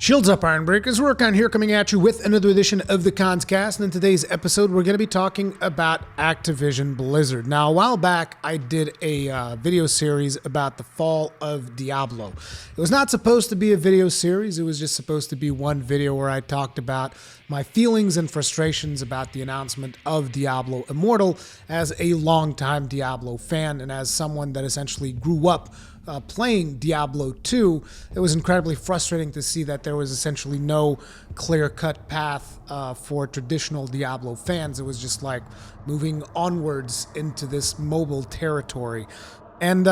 Shields up, Iron Breakers. Rurikhan here, coming at you with another edition of the Conscast. And in today's episode, we're going to be talking about Activision Blizzard. Now, a while back, I did a video series about the fall of Diablo. It was not supposed to be a video series. It was just supposed to be one video where I talked about my feelings and frustrations about the announcement of Diablo Immortal as a longtime Diablo fan and as someone that essentially grew up playing Diablo 2, it was incredibly frustrating to see that there was essentially no clear-cut path for traditional Diablo fans. It was just like moving onwards into this mobile territory. And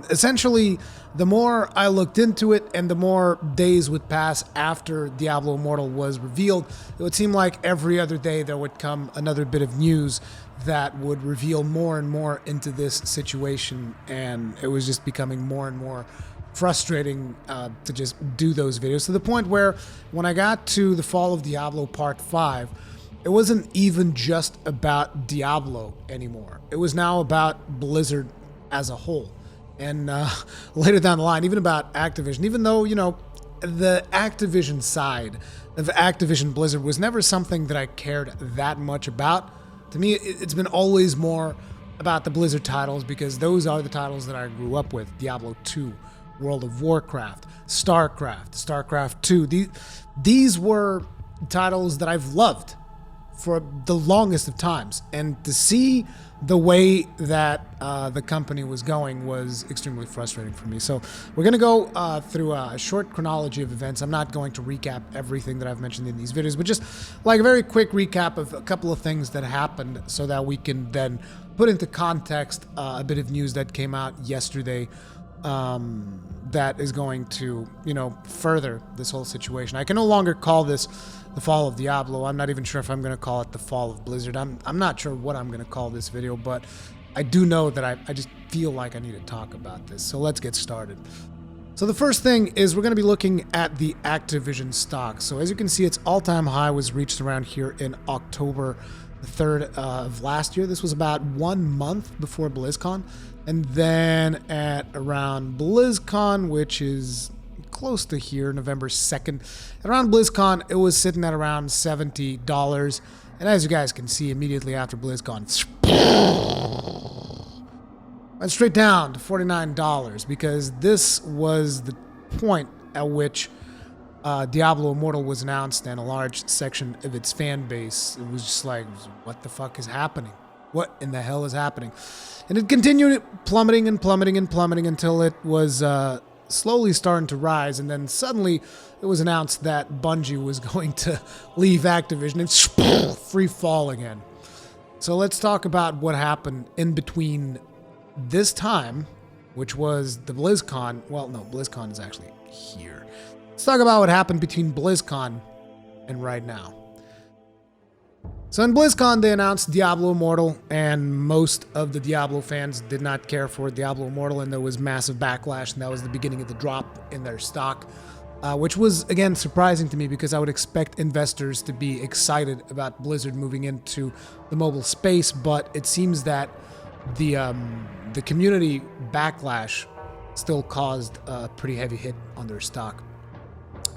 essentially, the more I looked into it and the more days would pass after Diablo Immortal was revealed, it would seem like every other day there would come another bit of news that would reveal more and more into this situation, and it was just becoming more and more frustrating to just do those videos, to the point where when I got to the fall of Diablo Part 5, it wasn't even just about Diablo anymore. It was now about Blizzard as a whole. And later down the line, even about Activision, even though, you know, the Activision side of Activision Blizzard was never something that I cared that much about. To me, it's been always more about the Blizzard titles because those are the titles that I grew up with. Diablo 2, World of Warcraft, StarCraft 2. These were titles that I've loved for the longest of times. And to see the way that the company was going was extremely frustrating for me. So we're going to go through a short chronology of events. I'm not going to recap everything that I've mentioned in these videos, but just like a very quick recap of a couple of things that happened so that we can then put into context a bit of news that came out yesterday that is going to, you know, further this whole situation. I can no longer call this the fall of Diablo. I'm not even sure if I'm going to call it the fall of Blizzard. I'm not sure what I'm going to call this video, but I do know that I just feel like I need to talk about this. So let's get started. So the first thing is we're going to be looking at the Activision stock. So as you can see, its all-time high was reached around here in October the 3rd of last year. This was about 1 month before BlizzCon. And then at around BlizzCon, which is close to here, November 2nd, around BlizzCon, it was sitting at around $70. And as you guys can see, immediately after BlizzCon, went straight down to $49 because this was the point at which Diablo Immortal was announced, and a large section of its fan base, it was just like, what the fuck is happening? What in the hell is happening? And it continued plummeting and plummeting and plummeting until it was slowly starting to rise, and then suddenly it was announced that Bungie was going to leave Activision and free fall again. So let's talk about what happened in between this time, which was the BlizzCon. Well, no, BlizzCon is actually here. Let's talk about what happened between BlizzCon and right now. So in BlizzCon, they announced Diablo Immortal, and most of the Diablo fans did not care for Diablo Immortal, and there was massive backlash, and that was the beginning of the drop in their stock, which was, again, surprising to me because I would expect investors to be excited about Blizzard moving into the mobile space, but it seems that the community backlash still caused a pretty heavy hit on their stock.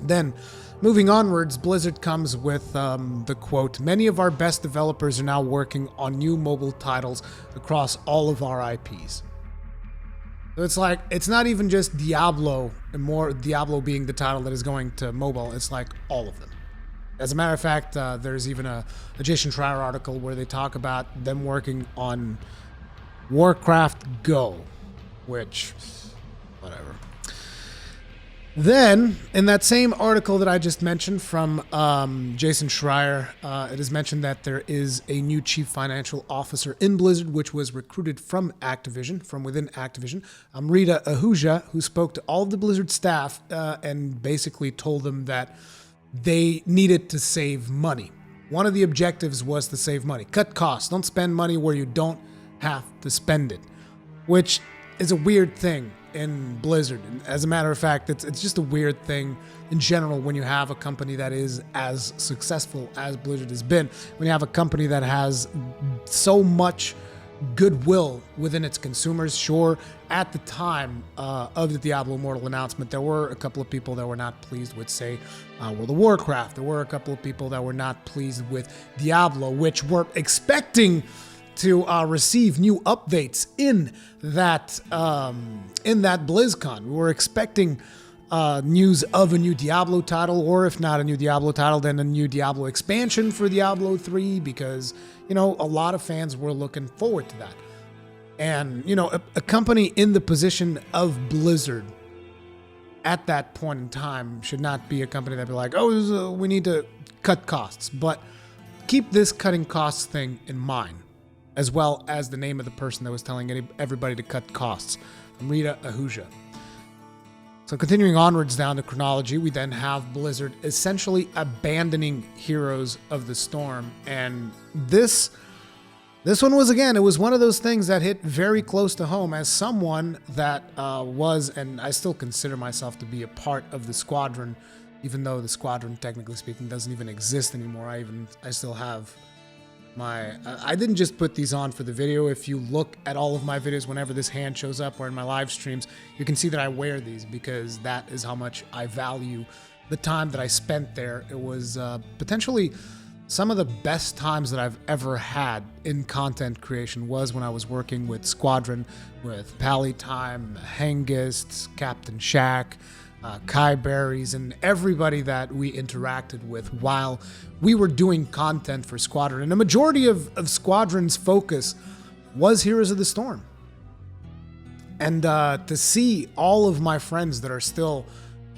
Then, moving onwards, Blizzard comes with the quote, "Many of our best developers are now working on new mobile titles across all of our IPs." So it's like, it's not even just Diablo, and more Diablo being the title that is going to mobile, it's like all of them. As a matter of fact, there's even a Jason Schreier article where they talk about them working on Warcraft Go, which, whatever. Then, in that same article that I just mentioned from Jason Schreier, it is mentioned that there is a new chief financial officer in Blizzard, which was recruited from Activision, from within Activision, Rita Ahuja, who spoke to all of the Blizzard staff and basically told them that they needed to save money. One of the objectives was to save money. Cut costs. Don't spend money where you don't have to spend it, which is a weird thing in Blizzard. As a matter of fact, it's just a weird thing in general when you have a company that is as successful as Blizzard has been, when you have a company that has so much goodwill within its consumers. Sure, at the time of the Diablo Immortal announcement, there were a couple of people that were not pleased with, say, World of Warcraft. There were a couple of people that were not pleased with Diablo, which were expecting to receive new updates in that BlizzCon. We were expecting news of a new Diablo title, or if not a new Diablo title, then a new Diablo expansion for Diablo 3, because, a lot of fans were looking forward to that. And, a company in the position of Blizzard at that point in time should not be a company that'd be like, we need to cut costs. But keep this cutting costs thing in mind, as well as the name of the person that was telling everybody to cut costs, Amrita Ahuja. So continuing onwards down the chronology, we then have Blizzard essentially abandoning Heroes of the Storm. And this one was, again, it was one of those things that hit very close to home as someone that was, and I still consider myself to be a part of the squadron, even though the squadron, technically speaking, doesn't even exist anymore. I still have I didn't just put these on for the video. If you look at all of my videos, whenever this hand shows up or in my live streams, you can see that I wear these because that is how much I value the time that I spent there. It was potentially some of the best times that I've ever had in content creation was when I was working with Squadron, with Pally Time, Hengist, Captain Shaq, Kai Berries, and everybody that we interacted with while we were doing content for Squadron. And the majority of Squadron's focus was Heroes of the Storm. And to see all of my friends that are still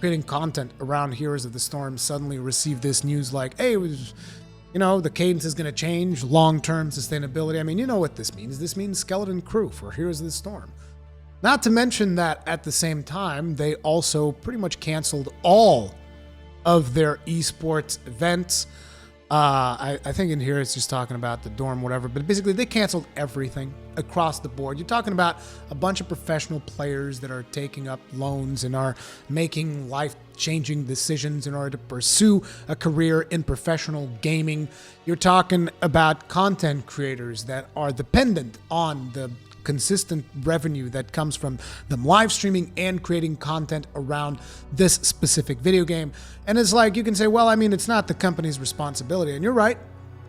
creating content around Heroes of the Storm suddenly receive this news like, hey, the cadence is going to change, long-term sustainability. I mean, you know what this means. This means skeleton crew for Heroes of the Storm. Not to mention that at the same time, they also pretty much canceled all of their esports events. I think in here it's just talking about the dorm, whatever, but basically they canceled everything across the board. You're talking about a bunch of professional players that are taking up loans and are making life-changing decisions in order to pursue a career in professional gaming. You're talking about content creators that are dependent on the consistent revenue that comes from them live streaming and creating content around this specific video game. And it's like, you can say, well, I mean, it's not the company's responsibility. And you're right.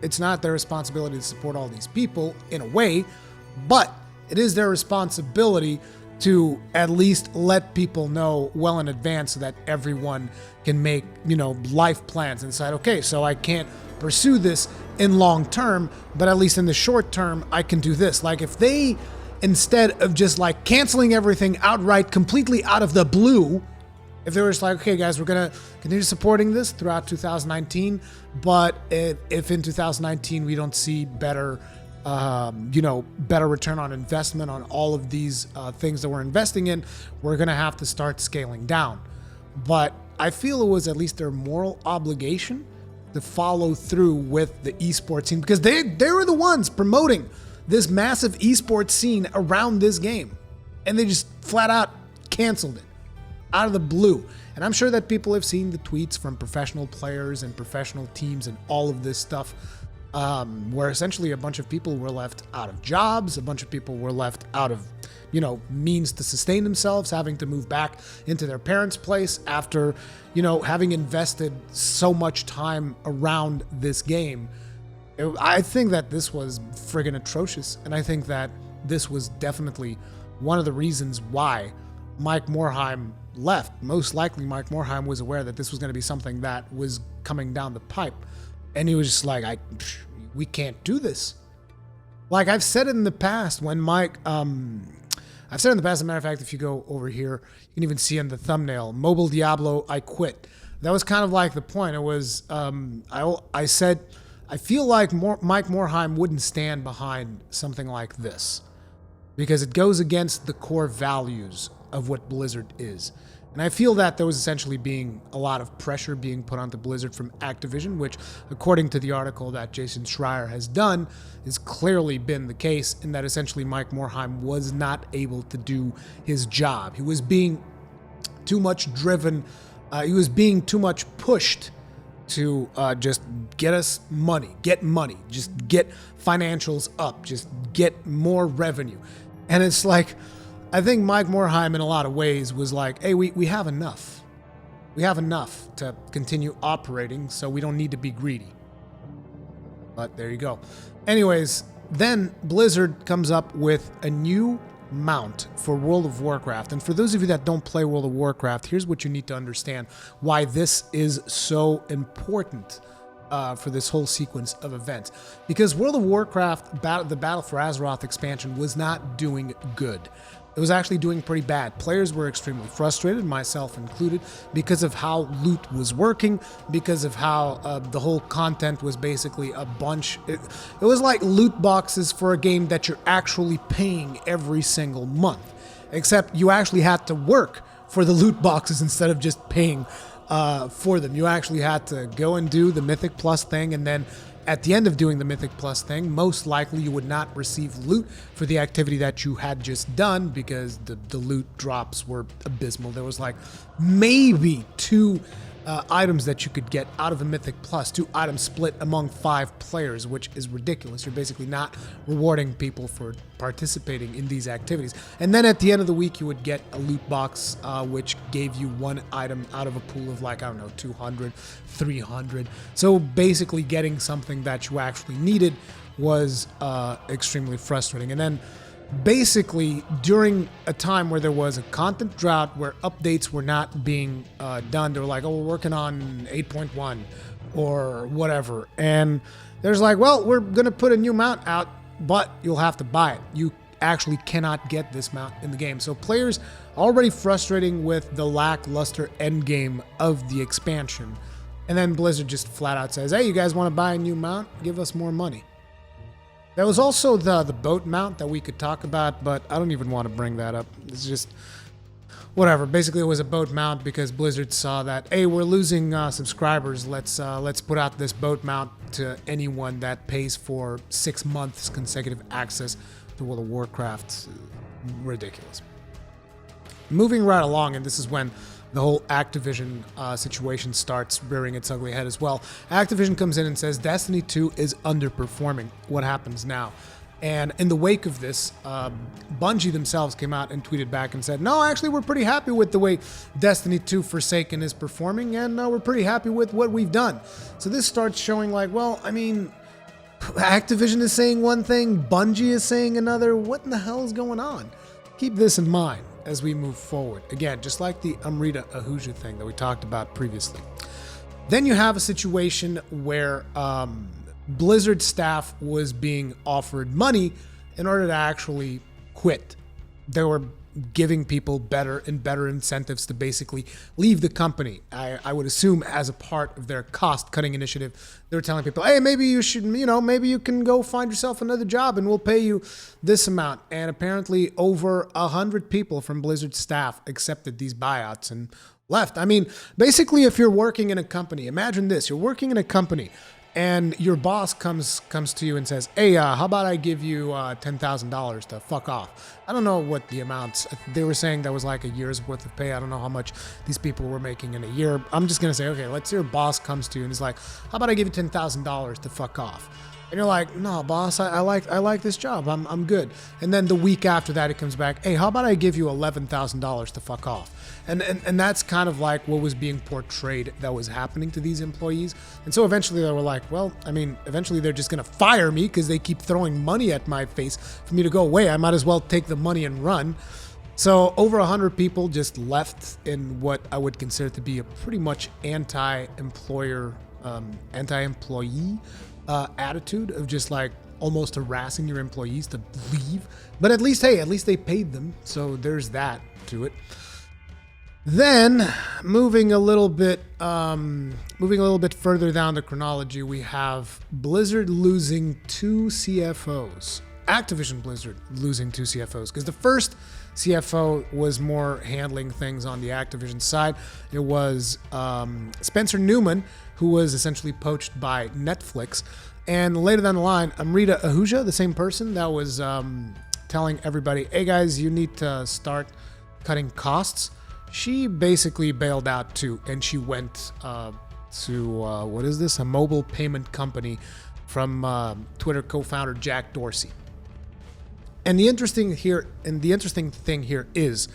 It's not their responsibility to support all these people in a way, but it is their responsibility to at least let people know well in advance so that everyone can make, life plans and decide, okay, so I can't pursue this in long term, but at least in the short term, I can do this. Like if they, instead of just like canceling everything outright, completely out of the blue, if they were just like, okay, guys, we're going to continue supporting this throughout 2019, but if in 2019 we don't see better, better return on investment on all of these things that we're investing in, we're going to have to start scaling down. But I feel it was at least their moral obligation to follow through with the esports scene, because they were the ones promoting this massive esports scene around this game, and they just flat out canceled it out of the blue. And I'm sure that people have seen the tweets from professional players and professional teams and all of this stuff, where essentially a bunch of people were left out of jobs, a bunch of people were left out of, means to sustain themselves, having to move back into their parents' place after, having invested so much time around this game. I think that this was friggin' atrocious, and I think that this was definitely one of the reasons why Mike Morhaime left. Most likely Mike Morhaime was aware that this was going to be something that was coming down the pipe, and he was just like, we can't do this. Like I've said it in the past when Mike, I've said in the past, as a matter of fact, if you go over here, you can even see in the thumbnail, Mobile Diablo, I quit. That was kind of like the point. It was, I said, I feel like Mike Morhaime wouldn't stand behind something like this because it goes against the core values of what Blizzard is. And I feel that there was essentially being a lot of pressure being put onto Blizzard from Activision, which, according to the article that Jason Schreier has done, has clearly been the case, in that essentially Mike Morhaime was not able to do his job. He was being too much driven. He was being too much pushed to just get us money, just get financials up, just get more revenue. And it's like, I think Mike Morhaime in a lot of ways was like, hey, we have enough. We have enough to continue operating, so we don't need to be greedy. But there you go. Anyways, then Blizzard comes up with a new mount for World of Warcraft. And for those of you that don't play World of Warcraft, here's what you need to understand why this is so important for this whole sequence of events. Because World of Warcraft, the Battle for Azeroth expansion was not doing good. It was actually doing pretty bad. Players were extremely frustrated, myself included, because of how loot was working, because of how the whole content was basically a bunch. It was like loot boxes for a game that you're actually paying every single month, except you actually had to work for the loot boxes instead of just paying for them. You actually had to go and do the Mythic Plus thing, and then at the end of doing the Mythic Plus thing, most likely you would not receive loot for the activity that you had just done because the loot drops were abysmal. There was like maybe 2 items that you could get out of a Mythic Plus, 2 items split among 5 players, which is ridiculous. You're basically not rewarding people for participating in these activities. And then at the end of the week, you would get a loot box, which gave you 1 item out of a pool of like, I don't know, 200, 300. So basically getting something that you actually needed was extremely frustrating. And then basically during a time where there was a content drought, where updates were not being done, they were like, oh, we're working on 8.1 or whatever, and there's like, well, we're gonna put a new mount out, but you'll have to buy it. You actually cannot get this mount in the game. So players already frustrating with the lackluster end game of the expansion, and then Blizzard just flat out says, hey, you guys want to buy a new mount? Give us more money. There was also the boat mount that we could talk about, but I don't even want to bring that up. It's just whatever. Basically, it was a boat mount because Blizzard saw that, hey, we're losing subscribers. Let's put out this boat mount to anyone that pays for 6 months consecutive access to World of Warcraft. Ridiculous. Moving right along, and this is when the whole Activision situation starts rearing its ugly head as well. Activision comes in and says Destiny 2 is underperforming. What happens now? And in the wake of this, Bungie themselves came out and tweeted back and said, no, actually, we're pretty happy with the way Destiny 2 Forsaken is performing, and we're pretty happy with what we've done. So this starts showing like, well, I mean, Activision is saying one thing, Bungie is saying another. What in the hell is going on? Keep this in mind as we move forward. Again, just like the Amrita Ahuja thing that we talked about previously. Then you have a situation where Blizzard staff was being offered money in order to actually quit. They were giving people better and better incentives to basically leave the company. I would assume as a part of their cost-cutting initiative, they were telling people, hey, maybe you should, maybe you can go find yourself another job and we'll pay you this amount. And apparently over 100 people from Blizzard staff accepted these buyouts and left. I mean, basically, if you're working in a company, imagine this, you're working in a company and your boss comes to you and says, hey, how about I give you $10,000 to fuck off? I don't know what the amounts, they were saying that was like a year's worth of pay. I don't know how much these people were making in a year. I'm just going to say, okay, let's say your boss comes to you and is like, how about I give you $10,000 to fuck off? And you're like, no, boss, I like this job. I'm good. And then the week after that, it comes back, hey, how about I give you $11,000 to fuck off? And that's kind of like what was being portrayed that was happening to these employees. And so eventually they were like, well, I mean, eventually they're just going to fire me because they keep throwing money at my face for me to go away. I might as well take the money and run. So over 100 people just left in what I would consider to be a pretty much anti-employee attitude of just like almost harassing your employees to leave. But at least they paid them. So there's that to it. Then, moving a little bit further down the chronology, we have Blizzard losing 2 CFOs. Activision Blizzard losing 2 CFOs, because the first CFO was more handling things on the Activision side. It was Spencer Newman, who was essentially poached by Netflix. And later down the line, Amrita Ahuja, the same person that was telling everybody, hey guys, you need to start cutting costs. She basically bailed out too, and she went to, what is this? A mobile payment company from Twitter co-founder Jack Dorsey. And the interesting thing here is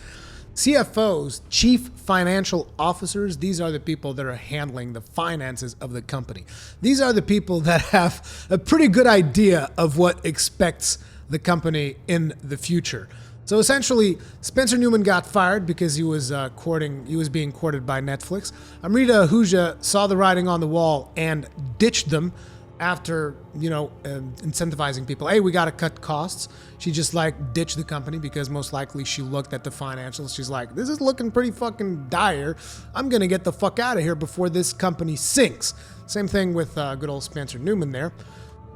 CFOs, chief financial officers, these are the people that are handling the finances of the company. These are the people that have a pretty good idea of what expects the company in the future. So essentially, Spencer Newman got fired because he was being courted by Netflix. Amrita Ahuja saw the writing on the wall and ditched them after, incentivizing people. Hey, we got to cut costs. She just ditched the company because most likely she looked at the financials. She's like, this is looking pretty fucking dire. I'm going to get the fuck out of here before this company sinks. Same thing with good old Spencer Newman there.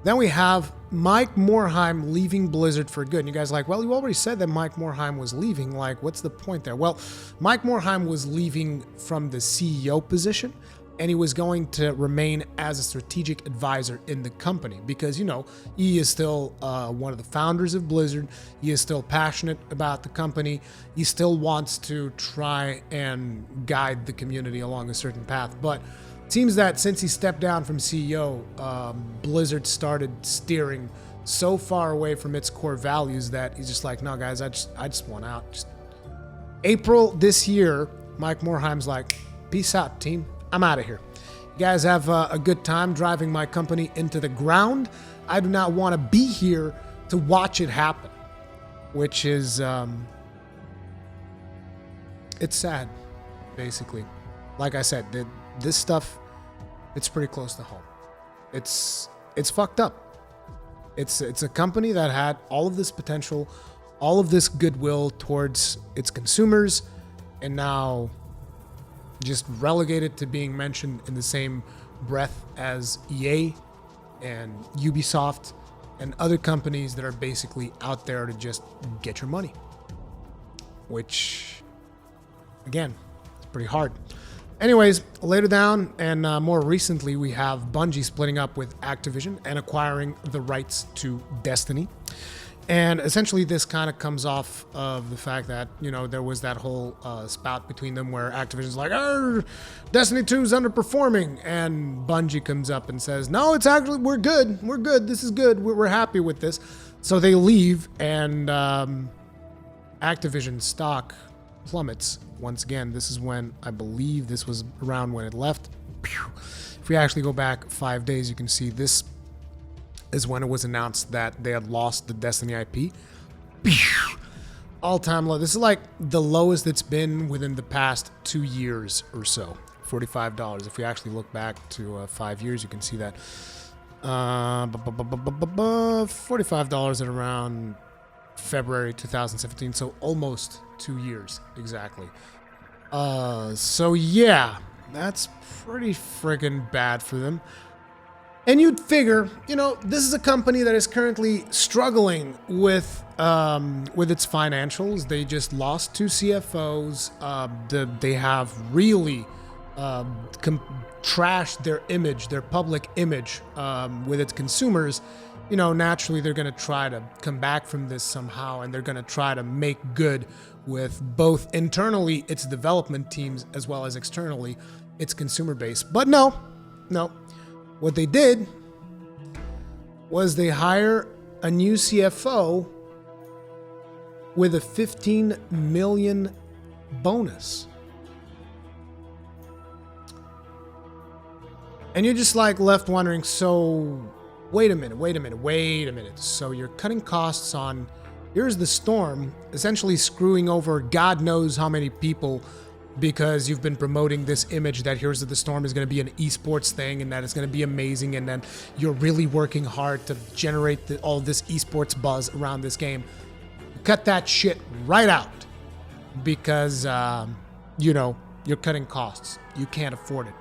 Then we have Mike Morhaime leaving Blizzard for good. And you guys are like, well, you already said that Mike Morhaime was leaving. What's the point there? Well, Mike Morhaime was leaving from the CEO position, and he was going to remain as a strategic advisor in the company because, he is still one of the founders of Blizzard. He is still passionate about the company. He still wants to try and guide the community along a certain path. But it seems that since he stepped down from CEO, Blizzard started steering so far away from its core values that he's just like, no, guys, I just want out. April this year, Mike Morheime's like, peace out, team. I'm out of here. You guys have a good time driving my company into the ground. I do not want to be here to watch it happen, which is, it's sad, basically. Like I said, this stuff, it's pretty close to home. It's fucked up. It's a company that had all of this potential, all of this goodwill towards its consumers, and now just relegated to being mentioned in the same breath as EA and Ubisoft and other companies that are basically out there to just get your money. Which, again, it's pretty hard. Anyways, later down and more recently, we have Bungie splitting up with Activision and acquiring the rights to Destiny. And essentially, this kind of comes off of the fact that, there was that whole spout between them where Activision's like, Destiny 2 is underperforming. And Bungie comes up and says, no, it's actually, we're good. We're good. This is good. We're happy with this. So they leave, and Activision stock plummets. Once again, this is when, I believe this was around when it left. If we actually go back 5 days, you can see this is when it was announced that they had lost the Destiny IP. All-time low. This is like the lowest it's been within the past 2 years or so. $45. If we actually look back to 5 years, you can see that. $45 at around February 2017, so almost 2 years exactly. So yeah, that's pretty friggin' bad for them. And you'd figure, this is a company that is currently struggling with its financials. They just lost 2 CFOs. They have really trashed their image, their public image, with its consumers. Naturally, they're going to try to come back from this somehow, and they're going to try to make good with both internally its development teams as well as externally its consumer base. But no. What they did was they hire a new CFO with a $15 million bonus. And you're just left wondering, so wait a minute. So you're cutting costs on Here's the Storm, essentially screwing over God knows how many people because you've been promoting this image that Here's the Storm is going to be an esports thing and that it's going to be amazing, and then you're really working hard to generate all this esports buzz around this game. Cut that shit right out because, you're cutting costs. You can't afford it.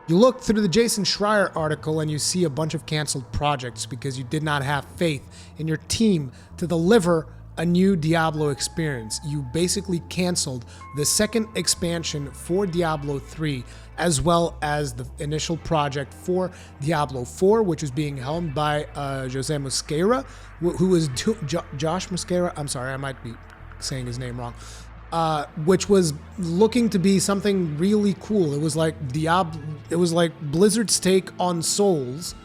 You look through the Jason Schreier article and you see a bunch of canceled projects because you did not have faith in your team to deliver a new Diablo experience. You basically canceled the second expansion for Diablo 3 as well as the initial project for Diablo 4, which was being helmed by Jose Mosquera, who was Josh Mosquera. I'm sorry, I might be saying his name wrong. Which was looking to be something really cool. It was like it was like Blizzard's take on Souls,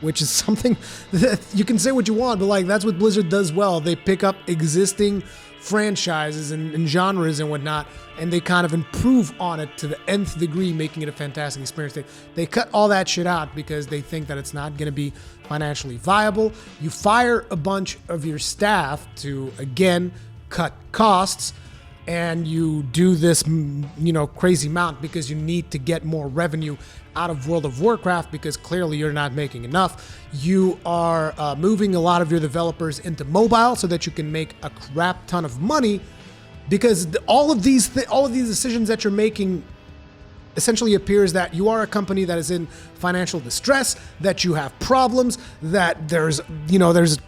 which is something that you can say what you want, but like that's what Blizzard does well. They pick up existing franchises and genres and whatnot, and they kind of improve on it to the nth degree, making it a fantastic experience. They cut all that shit out because they think that it's not going to be financially viable. You fire a bunch of your staff to, again, cut costs, and you do this, crazy amount because you need to get more revenue out of World of Warcraft because clearly you're not making enough. You are moving a lot of your developers into mobile so that you can make a crap ton of money because all of these decisions that you're making essentially appears that you are a company that is in financial distress, that you have problems, that there's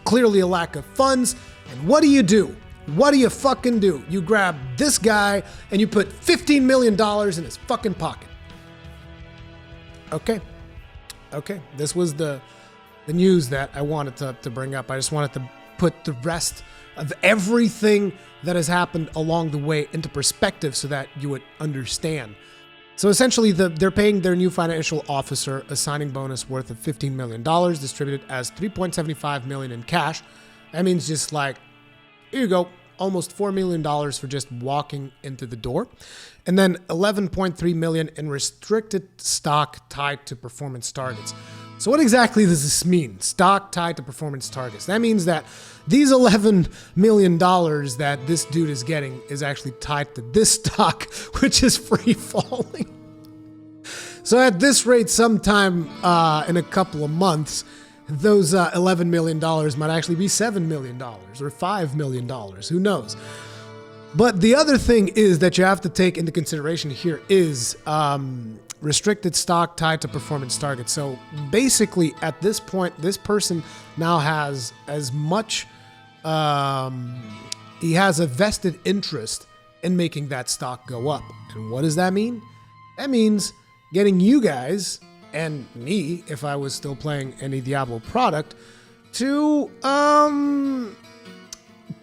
clearly a lack of funds. And what do? What do you fucking do? You grab this guy and you put $15 million in his fucking pocket. Okay. This was the news that I wanted to bring up. I just wanted to put the rest of everything that has happened along the way into perspective so that you would understand. So essentially, they're paying their new financial officer a signing bonus worth of $15 million, distributed as $3.75 million in cash. That means just like, here you go, almost $4 million for just walking into the door. And then $11.3 million in restricted stock tied to performance targets. So what exactly does this mean? Stock tied to performance targets. That means that these $11 million that this dude is getting is actually tied to this stock, which is free falling. So at this rate, sometime in a couple of months, those $11 million might actually be $7 million or $5 million. Who knows? But the other thing is that you have to take into consideration here is restricted stock tied to performance targets. So basically, at this point, this person now has as much, he has a vested interest in making that stock go up. And what does that mean? That means getting you guys and me, if I was still playing any Diablo product, to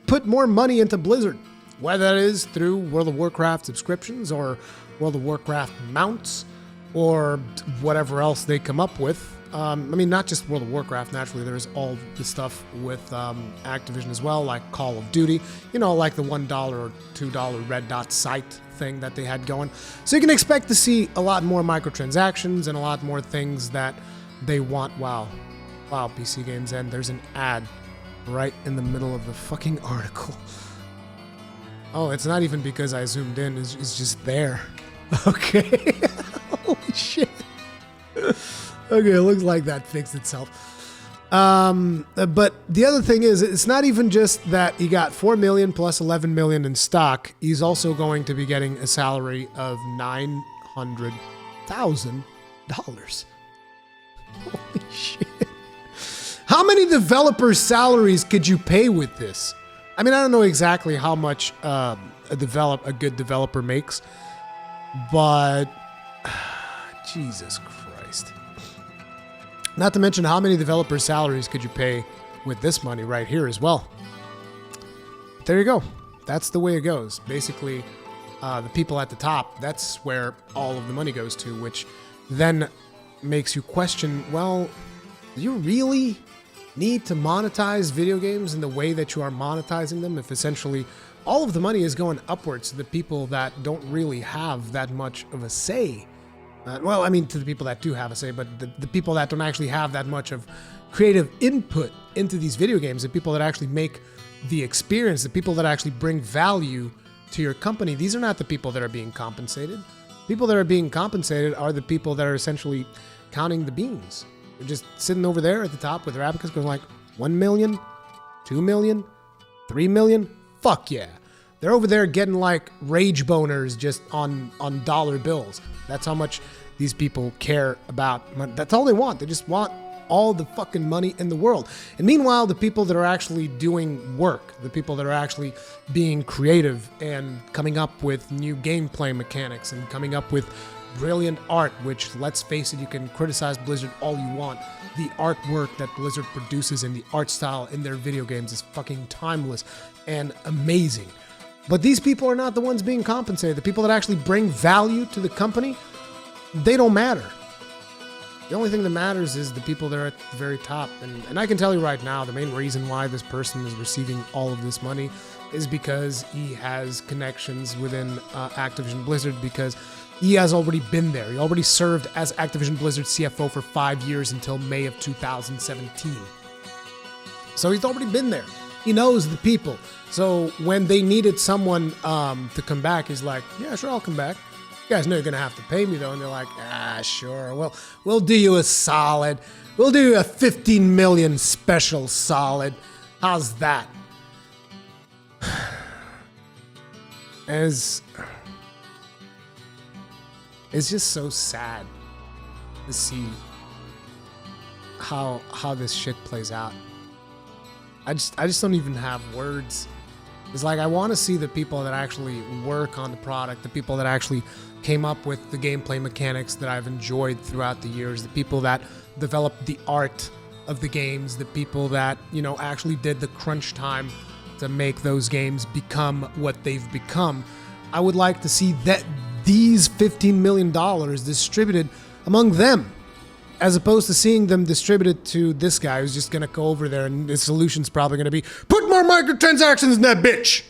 put more money into Blizzard, whether that is through World of Warcraft subscriptions or World of Warcraft mounts or whatever else they come up with. Not just World of Warcraft, naturally, there's all the stuff with Activision as well, like Call of Duty, like the $1 or $2 red dot site thing that they had going. So you can expect to see a lot more microtransactions and a lot more things that they want. Wow, PC Games, and there's an ad right in the middle of the fucking article. Oh, it's not even because I zoomed in, it's just there. Okay. Holy shit. Okay, it looks like that fixed itself. But the other thing is, it's not even just that he got $4 million plus $11 million in stock. He's also going to be getting a salary of $900,000. Holy shit. How many developers' salaries could you pay with this? I don't know exactly how much a good developer makes, but Jesus Christ. Not to mention how many developers' salaries could you pay with this money right here as well. There you go. That's the way it goes. Basically, the people at the top, that's where all of the money goes to, which then makes you question, well, do you really need to monetize video games in the way that you are monetizing them if essentially all of the money is going upwards to the people that don't really have that much of a say? To the people that do have a say, but the people that don't actually have that much of creative input into these video games, the people that actually make the experience, the people that actually bring value to your company, these are not the people that are being compensated. People that are being compensated are the people that are essentially counting the beans. They're just sitting over there at the top with their abacus going like, 1 million, 2 million, 3 million, fuck yeah. They're over there getting like rage boners just on dollar bills. That's how much these people care about money. That's all they want. They just want all the fucking money in the world. And meanwhile, the people that are actually doing work, the people that are actually being creative and coming up with new gameplay mechanics and coming up with brilliant art, which, let's face it, you can criticize Blizzard all you want. The artwork that Blizzard produces and the art style in their video games is fucking timeless and amazing. But these people are not the ones being compensated. The people that actually bring value to the company, they don't matter. The only thing that matters is the people that are at the very top. And I can tell you right now, the main reason why this person is receiving all of this money is because he has connections within Activision Blizzard, because he has already been there. He already served as Activision Blizzard CFO for 5 years until May of 2017. So he's already been there. He knows the people. So when they needed someone to come back, he's like, yeah, sure, I'll come back. You guys know you're going to have to pay me, though. And they're like, sure. Well, we'll do you a solid. We'll do you a 15 million special solid. How's that? It's just so sad to see how this shit plays out. I just don't even have words. It's like, I want to see the people that actually work on the product, the people that actually came up with the gameplay mechanics that I've enjoyed throughout the years, the people that developed the art of the games, the people that, you know, actually did the crunch time to make those games become what they've become. I would like to see that these $15 million distributed among them, as opposed to seeing them distributed to this guy who's just going to go over there and his solution's probably going to be, put more microtransactions in that bitch.